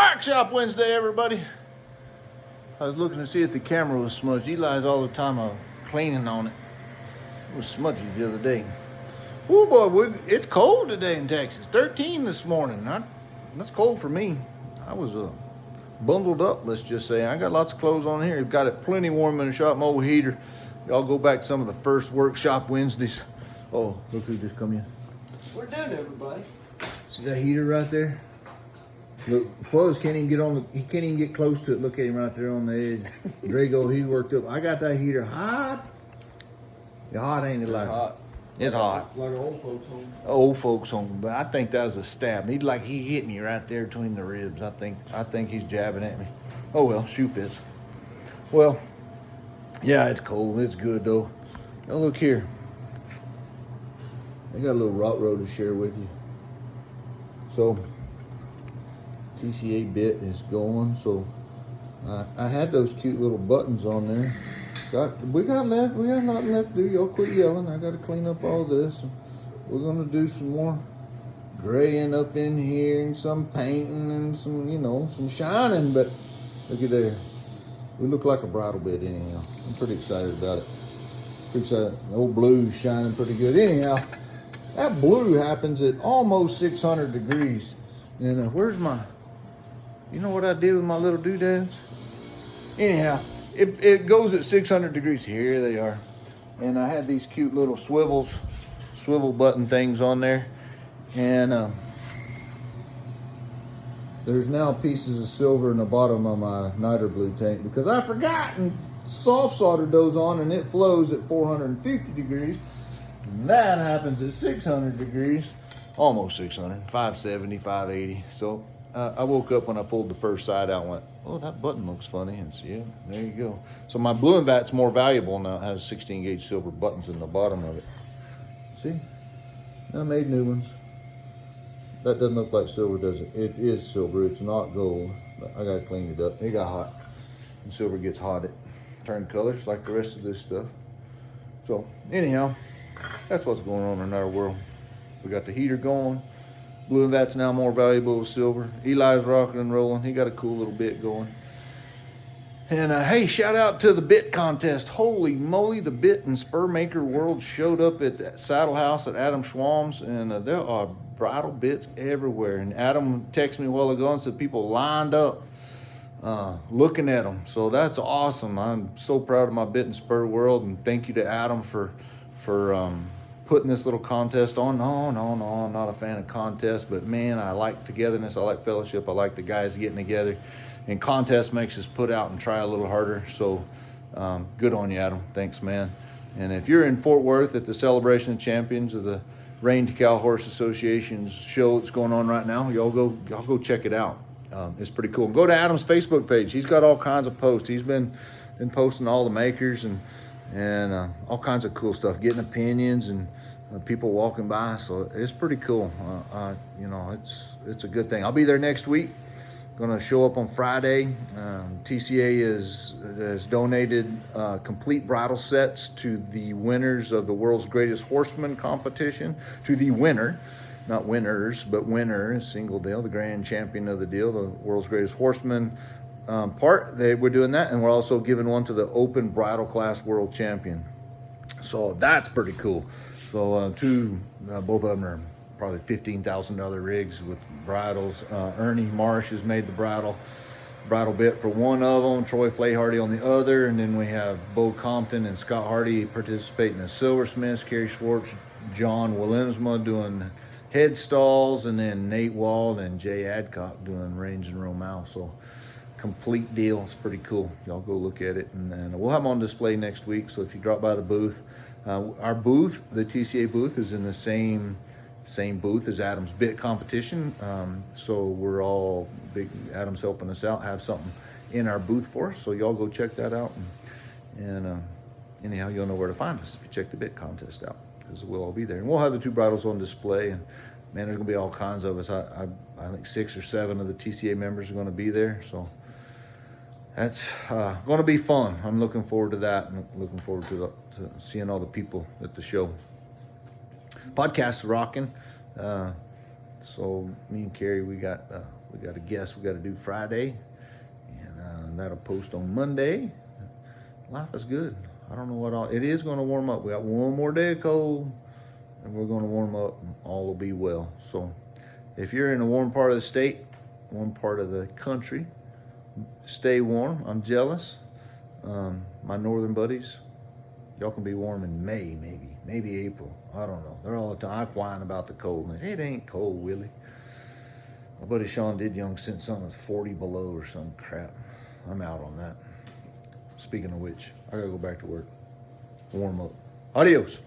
Rock Shop Wednesday, everybody. I was looking to see if the camera was smudged. Eli's all the time cleaning on it. It was smudgy the other day. Oh boy, it's cold today in Texas. 13 this morning. That's cold for me. I was bundled up, let's just say. I got lots of clothes on here. Got it plenty warm in the shop. My old heater. Y'all go back to some of the first workshop Wednesdays. Oh, look who just come in. We're done, everybody. See that heater right there? Look, Fuzz can't even get on he can't even get close to it. Look at him right there on the edge. Drago, he worked up. I got that heater hot. It's hot, ain't it? Like Hot. It's hot. Like old folks home. Old folks home, but I think that was a stab. He hit me right there between the ribs. I think he's jabbing at me. Oh well, shoe fits. Well, yeah, it's cold. It's good though. Now look here. I got a little rock road to share with you. So TCA bit is going. So I had those cute little buttons on there. We got a lot left to do. Y'all quit yelling. I got to clean up all this. We're gonna do some more graying up in here and some painting and some shining. But look at there. We look like a bridal bit anyhow. I'm pretty excited about it. Pretty excited. The old blue's shining pretty good. Anyhow, that blue happens at almost 600 degrees. And where's my? You know what I did with my little doodads? Anyhow. It goes at 600 degrees. Here they are. And I had these cute little swivel button things on there. And there's now pieces of silver in the bottom of my niter blue tank because I forgot and soft soldered those on, and it flows at 450 degrees. And that happens at 600 degrees, almost 600, 570, 580. So I woke up when I pulled the first side out and went, oh, that button looks funny. And so, yeah, there you go. So my blue and vat's more valuable now. It has 16 gauge silver buttons in the bottom of it. See? I made new ones. That doesn't look like silver, does it? It is silver. It's not gold. But I got to clean it up. It got hot. And silver gets hot. It turned colors like the rest of this stuff. So, anyhow, that's what's going on in our world. We got the heater going. Blue and vat's now more valuable than silver. Eli's rocking and rolling. He got a cool little bit going. And hey, shout out to the bit contest. Holy moly, the bit and spur maker world showed up at that saddle house at Adam Schwam's, and there are bridal bits everywhere. And Adam texted me a while ago and said people lined up looking at them. So that's awesome. I'm so proud of my bit and spur world, and thank you to Adam for putting this little contest on. No, I'm not a fan of contests, but man, I like togetherness. I like fellowship. I like the guys getting together, and contest makes us put out and try a little harder. So good on you, Adam. Thanks, man. And if you're in Fort Worth at the Celebration of Champions of the Rein to Cow Horse Association's show that's going on right now, y'all go check it out. It's pretty cool. Go to Adam's Facebook page. He's got all kinds of posts. He's been posting all the makers and all kinds of cool stuff, getting opinions and people walking by. So it's pretty cool. It's a good thing. I'll be there next week. Going to show up on Friday. TCA has donated complete bridal sets to the winners of the World's Greatest Horseman competition. To the winner, not winners, but winner, single deal, the grand champion of the deal, the World's Greatest Horseman. We're doing that, and we're also giving one to the Open Bridal Class World Champion. So that's pretty cool. So both of them are probably $15,000 rigs with bridles. Ernie Marsh has made the bridal bit for one of them, Troy Flayhardy on the other, and then we have Bo Compton and Scott Hardy participating as silversmiths, Kerry Schwartz, John Willemsma doing head stalls, and then Nate Wald and Jay Adcock doing reins and romau. So complete deal. It's pretty cool. Y'all go look at it, and we'll have them on display next week. So if you drop by the booth, our booth, the TCA booth, is in the same booth as Adam's bit competition. So we're all big. Adam's helping us out, have something in our booth for us. So y'all go check that out, and anyhow, you'll know where to find us if you check the bit contest out, because we'll all be there, and we'll have the two bridles on display. And man, there's gonna be all kinds of us. I think 6 or 7 of the TCA members are gonna be there. So that's going to be fun. I'm looking forward to that, and looking forward to seeing all the people at the show. Podcast rocking. So me and Carrie, we got We got a guest we got to do Friday, and that'll post on Monday. Life is good. I don't know what all. It is going to warm up. We got one more day of cold, and we're going to warm up, and all will be well. So, if you're in a warm part of the state, warm part of the country, stay warm. I'm jealous. My northern buddies, y'all can be warm in May, maybe April. I don't know. They're all the time whining about the cold. And it ain't cold, Willie. My buddy Sean Didyoung sent something that's 40 below or some crap. I'm out on that. Speaking of which, I gotta go back to work. Warm up. Adios.